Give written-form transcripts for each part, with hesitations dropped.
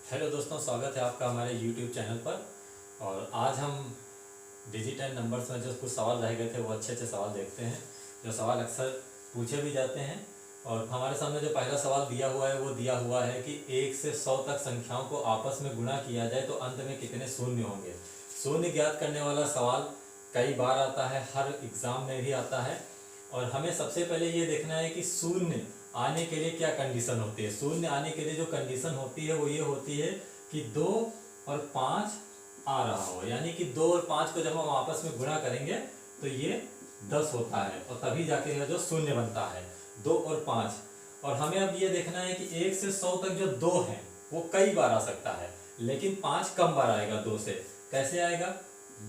Hello दोस्तों, स्वागत है आपका हमारे YouTube चैनल पर। और आज हम डिजिटल नंबर्स में जो कुछ सवाल रह गए थे वो अच्छे अच्छे सवाल देखते हैं, जो सवाल अक्सर पूछे भी जाते हैं। और हमारे सामने जो पहला सवाल दिया हुआ है वो दिया हुआ है कि 1 से 100 तक संख्याओं को आपस में गुणा किया जाए तो अंत में कितने शून्य होंगे। शून्य ज्ञात करने वाला सवाल कई बार आता है, हर एग्ज़ाम में भी आता है। और हमें सबसे पहले ये देखना है कि शून्य आने के लिए क्या कंडीशन होती है। शून्य आने के लिए जो कंडीशन होती है वो ये होती है कि 2 और 5 आ रहा हो, यानी कि 2 और 5 को जब हम आपस में गुणा करेंगे तो ये 10 होता है और तभी जाके जो शून्य बनता है 2 और 5। और हमें अब ये देखना है कि 1 से 100 तक जो 2 है वो कई बार आ सकता है, लेकिन 5 कम बार आएगा 2 से। कैसे आएगा?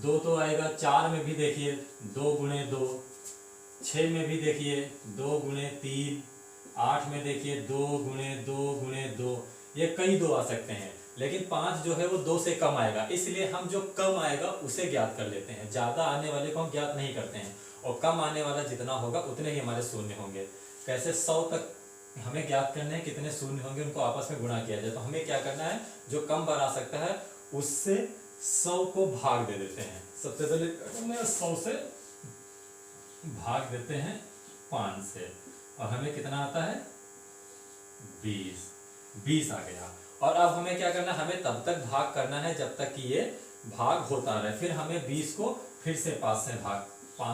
2 तो आएगा 4 में भी, देखिए 2 गुणे 2, 6 में भी देखिए 2 गुणे 3, 8 में देखिए 2 गुणे 2 गुणे 2, ये कई 2 आ सकते हैं। लेकिन 5 जो है वो 2 से कम आएगा, इसलिए हम जो कम आएगा उसे ज्ञात कर लेते हैं, ज़्यादा आने वाले को हम ज्ञात नहीं करते हैं। और कम आने वाला जितना होगा उतने ही हमारे शून्य होंगे। कैसे? 100 तक हमें ज्ञात करने हैं कितने शून्य होंगे, उनको आपस में गुणा किया जाए। तो हमें क्या करना है, जो कम बार आ सकता है उससे 100 को भाग दे देते हैं। सबसे पहले 100 से भाग देते हैं 5 से, और हमें कितना आता है? 20 आ गया। और अब हमें क्या करना है, हमें तब तक भाग करना है जब तक कि ये भाग होता रहे। फिर हमें 20 को फिर से 5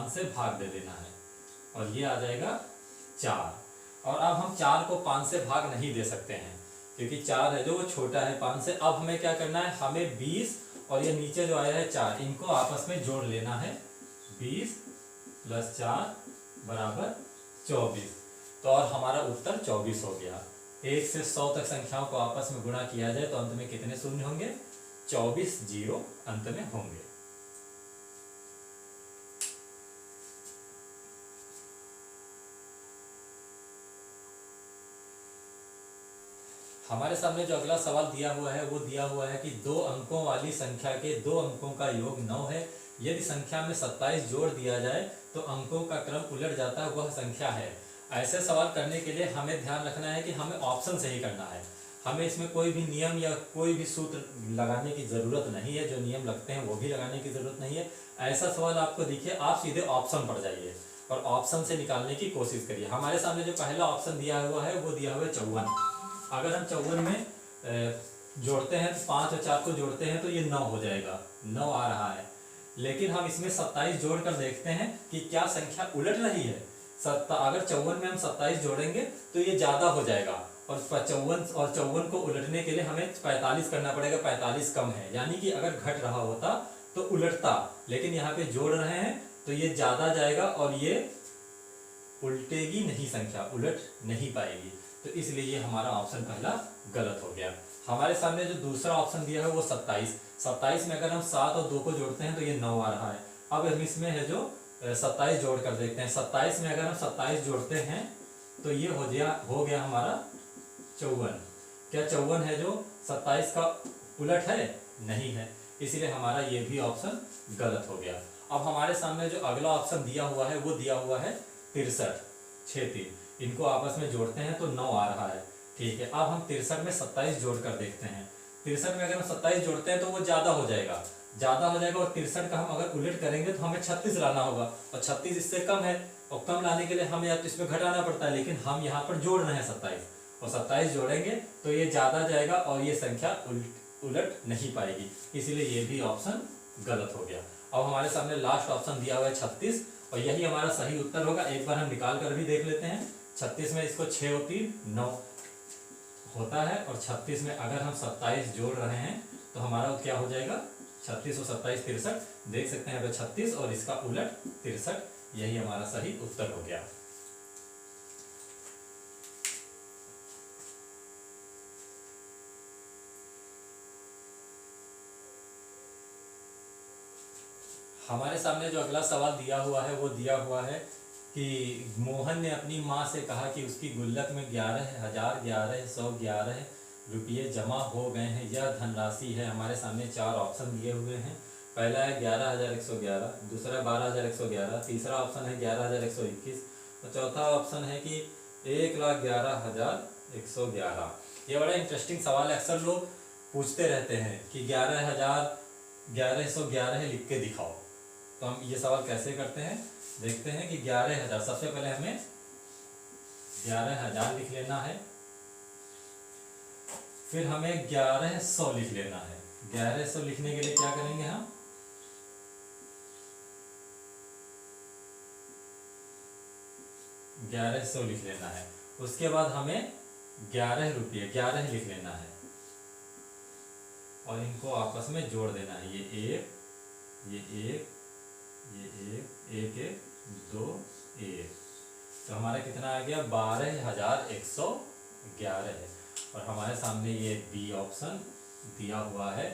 से भाग दे देना है, और ये आ जाएगा 4। और अब हम 4 को 5 से भाग नहीं दे सकते हैं, क्योंकि 4 है जो वो छोटा है 5 से। अब हमें क्या करना है, हमें 20 और ये नीचे जो आया है 4, इनको आपस में जोड़ लेना है। 20 + 4 = 24। तो और हमारा उत्तर 24 हो गया। 1 से 100 तक संख्याओं को आपस में गुणा किया जाए तो अंत में कितने शून्य होंगे? 24 जीरो अंत में होंगे। हमारे सामने जो अगला सवाल दिया हुआ है वो दिया हुआ है कि 2 अंकों वाली संख्या के 2 अंकों का योग 9 है। यदि संख्या में 27 जोड़ दिया जाए तो अंकों का क्रम उलट जाता है, वह संख्या है। ऐसे सवाल करने के लिए हमें ध्यान रखना है कि हमें ऑप्शन से ही करना है। हमें इसमें कोई भी नियम या कोई भी सूत्र लगाने की ज़रूरत नहीं है, जो नियम लगते हैं वो भी लगाने की ज़रूरत नहीं है। ऐसा सवाल आपको दिखे, आप सीधे ऑप्शन पर जाइए और ऑप्शन से निकालने की कोशिश करिए। हमारे सामने जो पहला ऑप्शन दिया हुआ है वो दिया हुआ है 54। अगर हम 54 में जोड़ते हैं, 5 और 4 को जोड़ते हैं तो ये 9 हो जाएगा, 9 आ रहा है। लेकिन हम इसमें 27 जोड़कर देखते हैं कि क्या संख्या उलट रही है। अगर 54 में हम 27 जोड़ेंगे तो ये ज़्यादा हो जाएगा, और 54 को उलटने के लिए हमें 45 करना पड़ेगा। 45 कम है, यानी कि अगर घट रहा होता तो उलटता, लेकिन यहाँ पे जोड़ रहे हैं तो ये ज़्यादा जाएगा और ये उल्टेगी नहीं, संख्या उलट नहीं पाएगी। तो इसलिए ये हमारा ऑप्शन पहला गलत हो गया। हमारे सामने जो दूसरा ऑप्शन दिया है वो 27 में अगर हम 7 और 2 को जोड़ते हैं तो ये 9 आ रहा है। अब हम इसमें है जो 27 जोड़ कर देखते हैं। 27 में अगर हम 27 जोड़ते हैं तो ये हो गया हमारा 54। क्या 54 है जो 27 का उलट है? नहीं है, इसलिए हमारा ये भी ऑप्शन गलत हो गया। अब हमारे सामने जो अगला ऑप्शन दिया हुआ है वो दिया हुआ है 63, 63। इनको आपस में जोड़ते हैं तो 9 आ रहा है। ठीक है, अब हम 63 में 27 जोड़ कर देखते हैं। 63 में अगर हम 27 जोड़ते हैं तो वो ज़्यादा हो जाएगा, और 63 का हम अगर उलट करेंगे तो हमें 36 लाना होगा, और 36 इससे कम है, और कम लाने के लिए हमें या तो इसमें घटाना पड़ता है, लेकिन हम यहाँ पर जोड़ रहे हैं 27, और 27 जोड़ेंगे तो ये ज़्यादा जाएगा और ये संख्या उलट नहीं पाएगी, इसीलिए ये भी ऑप्शन गलत हो गया। अब हमारे सामने लास्ट ऑप्शन दिया हुआ है 36, और यही हमारा सही उत्तर होगा। एक बार हम निकाल कर भी देख लेते हैं। 36 में इसको 6 और 3 9 होता है, और 36 में अगर हम 27 जोड़ रहे हैं तो हमारा क्या हो जाएगा? 36 और 27 63। देख सकते हैं 36 और इसका उलट 63, यही हमारा सही उत्तर हो गया। हमारे सामने जो अगला सवाल दिया हुआ है वो दिया हुआ है कि मोहन ने अपनी माँ से कहा कि उसकी गुल्लक में 11,111 रुपये जमा हो गए हैं, यह धनराशि है। हमारे सामने 4 ऑप्शन दिए हुए हैं। पहला है 11,111, दूसरा 12,111, तीसरा ऑप्शन है 11,121, और चौथा ऑप्शन है कि 1,11,111। ये बड़ा इंटरेस्टिंग सवाल है। अक्सर लोग पूछते रहते हैं कि 11,1111 लिख के दिखाओ। तो हम ये सवाल कैसे करते हैं, देखते हैं कि 11,000, सबसे पहले हमें 11,000 लिख लेना है, फिर हमें 1100 लिख लेना है। 1100 लिखने के लिए क्या करेंगे हम, 1100 लिख लेना है। उसके बाद हमें 11 रुपये 11 लिख लेना है और इनको आपस में जोड़ देना है। ये एक, ये एक, ये एक, एक एक, 2 1, तो हमारा कितना आ गया, 12,111 है। और हमारे सामने ये बी ऑप्शन दिया हुआ है,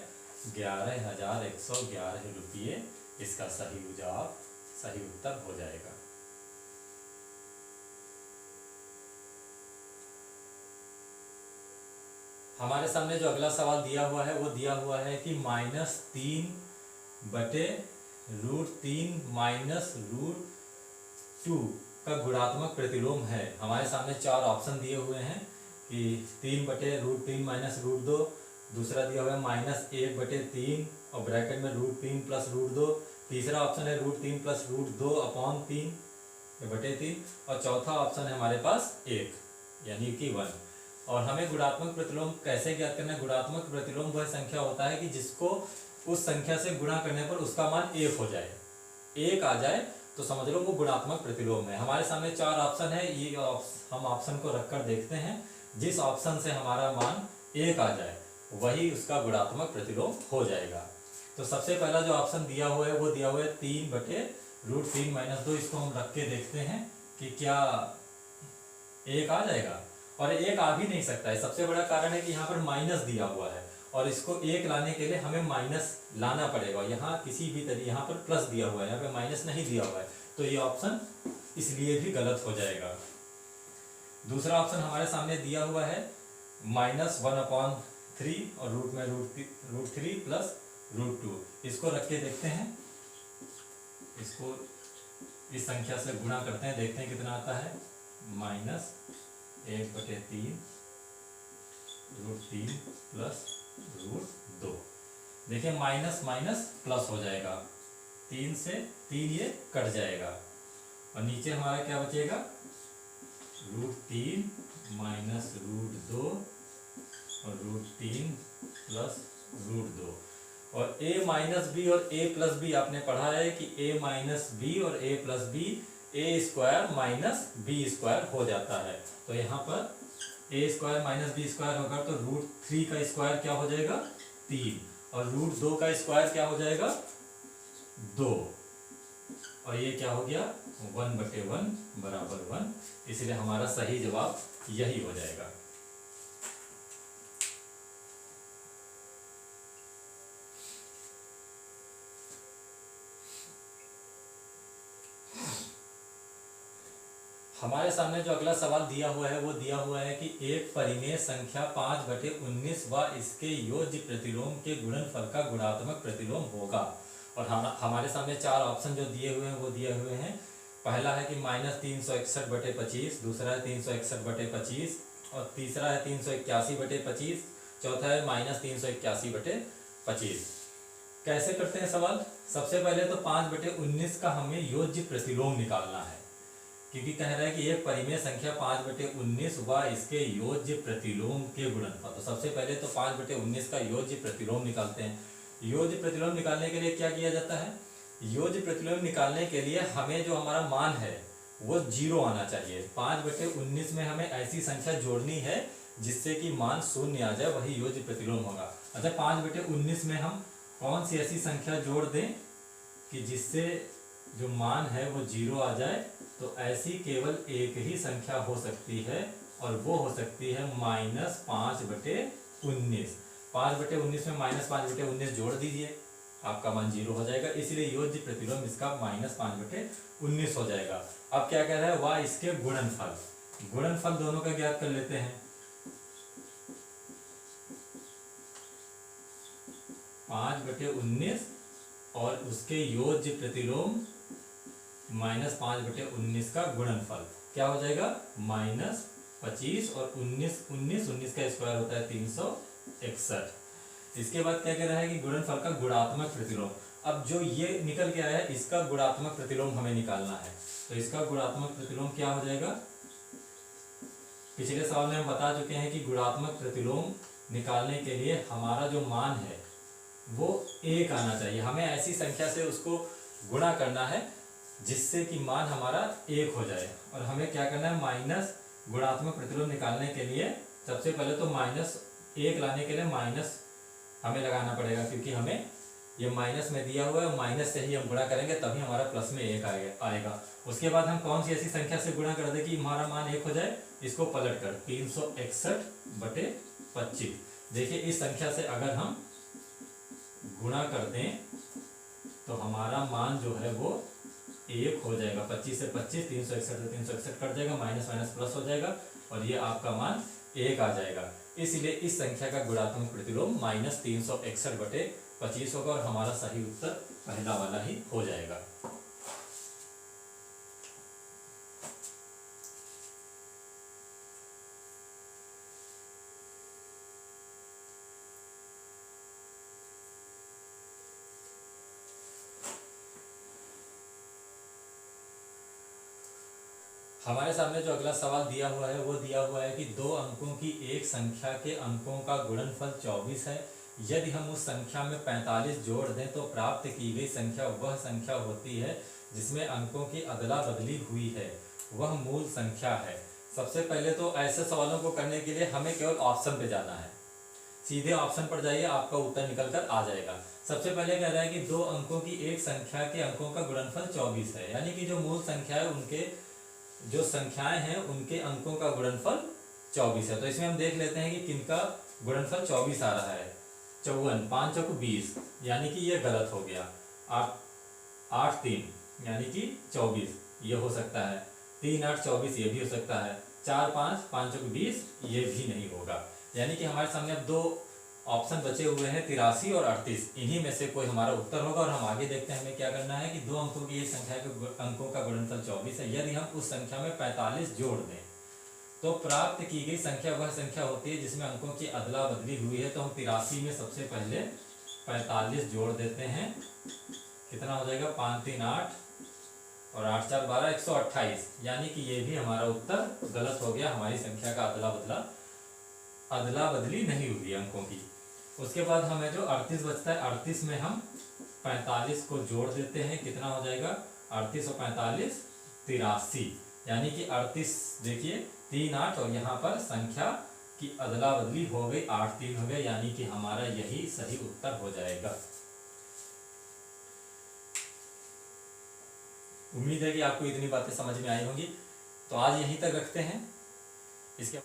11,111 रुपये इसका सही जवाब, सही उत्तर हो जाएगा। हमारे सामने जो अगला सवाल दिया हुआ है वो दिया हुआ है कि -3/√3 -√2 का गुणात्मक प्रतिलोम है। हमारे सामने 4 ऑप्शन दिए हुए हैं कि 3/√3 -√2, दूसरा दिया हुआ है -1/3 और ब्रैकेट में √3 + √2, तीसरा ऑप्शन है √3 + √2/3 और चौथा ऑप्शन है हमारे पास 1 यानी कि 1। और हमें गुणात्मक प्रतिलोम कैसे ज्ञात करना है, गुणात्मक प्रतिलोम वह संख्या होता है कि जिसको उस संख्या से गुणा करने पर उसका मान 1 हो जाए, 1 आ जाए तो समझ लो वो गुणात्मक प्रतिलोम है। हमारे सामने 4 ऑप्शन है, ये हम ऑप्शन को रखकर देखते हैं, जिस ऑप्शन से हमारा मान 1 आ जाए वही उसका गुणात्मक प्रतिलोम हो जाएगा। तो सबसे पहला जो ऑप्शन दिया हुआ है वो दिया हुआ है 3/√3 - 2। इसको हम रख के देखते हैं कि क्या 1 आ जाएगा, और 1 आ भी नहीं सकता है। सबसे बड़ा कारण है कि यहाँ पर माइनस दिया हुआ है और इसको 1 लाने के लिए हमें माइनस लाना पड़ेगा। यहाँ किसी भी तरीके, यहाँ पर प्लस दिया हुआ है, यहाँ पे माइनस नहीं दिया हुआ है, तो ये ऑप्शन इसलिए भी गलत हो जाएगा। दूसरा ऑप्शन हमारे सामने दिया हुआ है -1/3 और रूट में √3 + √2। इसको रख के देखते हैं, इसको इस संख्या से गुणा करते हैं, देखते हैं कितना आता है, -1/3 √3 + √2। देखिए माइनस माइनस प्लस हो जाएगा, 3 से 3 ये कट जाएगा और नीचे हमारा क्या बचेगा, √3 - √2 और √3 + √2। और a - b और a + b आपने पढ़ा है कि a - b और a + b a² - b² हो जाता है। तो यहाँ पर a² - b² होगा तो √3 का स्क्वायर क्या हो जाएगा, 3, और √2 का स्क्वायर क्या हो जाएगा, 2, और ये क्या हो गया, 1/1 = 1। इसलिए हमारा सही जवाब यही हो जाएगा। हमारे सामने जो अगला सवाल दिया हुआ है वो दिया हुआ है कि एक परिमेय संख्या 5/19 व इसके योज्य प्रतिलोम के गुणनफल का गुणात्मक प्रतिलोम होगा। और हमारे सामने 4 ऑप्शन जो दिए हुए हैं वो दिए हुए हैं। पहला है कि -361/25, दूसरा है 361/25 और तीसरा है 381/25, चौथा है -381/25। कैसे करते हैं सवाल, सबसे पहले तो 5/19 का हमें योज्य प्रतिलोम निकालना है, क्योंकि कह रहा है कि एक परिमेय संख्या 5/19 व इसके योज्य प्रतिलोम के गुणनफल। तो सबसे पहले तो 5/19 का योज्य प्रतिलोम निकालते हैं। योज्य प्रतिलोम निकालने के लिए क्या किया जाता है, योज्य प्रतिलोम निकालने के लिए हमें जो हमारा मान है वो 0 आना चाहिए। 5/19 में हमें ऐसी संख्या जोड़नी है जिससे कि मान 0 आ जाए, वही योज्य प्रतिलोम होगा। अच्छा, 5/19 में हम कौन सी ऐसी संख्या जोड़ दें कि जिससे जो मान है वो 0 आ जाए, तो ऐसी केवल एक ही संख्या हो सकती है और वो हो सकती है -5/19। 5/19 में -5/19 जोड़ दीजिए, आपका मान 0 हो जाएगा। इसलिए योज्य प्रतिलोम इसका -5/19 हो जाएगा। अब क्या कह रहा है, वह इसके गुणनफल, गुणनफल दोनों का ज्ञात कर लेते हैं। 5/19 और उसके योज्य प्रतिलोम -5/19 का गुणनफल क्या हो जाएगा, -25 और 19 का स्क्वायर होता है 361। इसके बाद क्या कह रहा है कि गुणनफल का गुणात्मक प्रतिलोम। अब जो ये निकल के आया है इसका गुणात्मक प्रतिलोम हमें निकालना है। तो इसका गुणात्मक प्रतिलोम क्या हो जाएगा, पिछले सवाल में हम बता चुके हैं कि गुणात्मक प्रतिलोम निकालने के लिए हमारा जो मान है वो 1 आना चाहिए। हमें ऐसी संख्या से उसको गुणा करना है जिससे कि मान हमारा 1 हो जाए। और हमें क्या करना है, माइनस गुणात्मक प्रतिलोम निकालने के लिए सबसे पहले तो -1 लाने के लिए माइनस हमें लगाना पड़ेगा, क्योंकि हमें ये माइनस में दिया हुआ है, माइनस से ही हम गुणा करेंगे तभी हमारा प्लस में 1 आएगा। उसके बाद हम कौन सी ऐसी संख्या से गुणा कर दें कि हमारा मान 1 हो जाए, इसको पलट कर 361/25। देखिए इस संख्या से अगर हम गुणा कर दें तो हमारा मान जो है वो 1 हो जाएगा। 25 से 25, 361 से 361 कट जाएगा, माइनस माइनस प्लस हो जाएगा और ये आपका मान 1 आ जाएगा। इसलिए इस संख्या का गुणात्मक प्रतिलोम -361/25 होगा और हमारा सही उत्तर पहला वाला ही हो जाएगा। हमारे सामने जो अगला सवाल दिया हुआ है वो दिया हुआ है कि 2 अंकों की एक संख्या के अंकों का गुणनफल 24 है। यदि हम उस संख्या में 45 जोड़ दें तो प्राप्त की गई संख्या वह संख्या होती है जिसमें अंकों की अदला बदली हुई है, वह मूल संख्या है। सबसे पहले तो ऐसे सवालों को करने के लिए हमें केवल ऑप्शन पे जाना है। सीधे ऑप्शन पर जाइए, आपका उत्तर निकल कर आ जाएगा। सबसे पहले कह रहा है कि 2 अंकों की एक संख्या के अंकों का गुणनफल 24 है, यानी कि जो मूल संख्या है उनके जो संख्याएं हैं उनके अंकों का गुणनफल 24 है। तो इसमें हम देख लेते हैं कि किनका गुणनफल 24 आ रहा है। 54, 5 चौक 20, यानी कि ये गलत हो गया। 8 3 यानी कि 24 ये हो सकता है। 3 8 24 ये भी हो सकता है। 4 5 5 चौक 20 ये भी नहीं होगा। यानी कि हमारे सामने अब 2 ऑप्शन बचे हुए हैं, 83 और 38। इन्हीं में से कोई हमारा उत्तर होगा। और हम आगे देखते हैं हमें क्या करना है कि 2 अंकों की एक संख्या के अंकों का गुणनफल 24 है। यदि हम उस संख्या में 45 जोड़ दें तो प्राप्त की गई संख्या वह संख्या होती है जिसमें अंकों की अदला बदली हुई है। तो हम 83 में सबसे पहले 45 जोड़ देते हैं, कितना हो जाएगा, 5 3 8 और 8 4 12, 128। यानी कि ये भी हमारा उत्तर गलत हो गया। हमारी संख्या का अदला बदली नहीं हुई अंकों की। उसके बाद हमें जो 38 बचता है, 38 में हम 45 को जोड़ देते हैं, कितना हो जाएगा, 38 और 45 83। यानी कि 38 देखिए 3 8 और यहाँ पर संख्या की अदला बदली हो गई, 8 3 हो गया। यानी कि हमारा यही सही उत्तर हो जाएगा। उम्मीद है कि आपको इतनी बातें समझ में आई होंगी। तो आज यहीं तक रखते हैं। इसके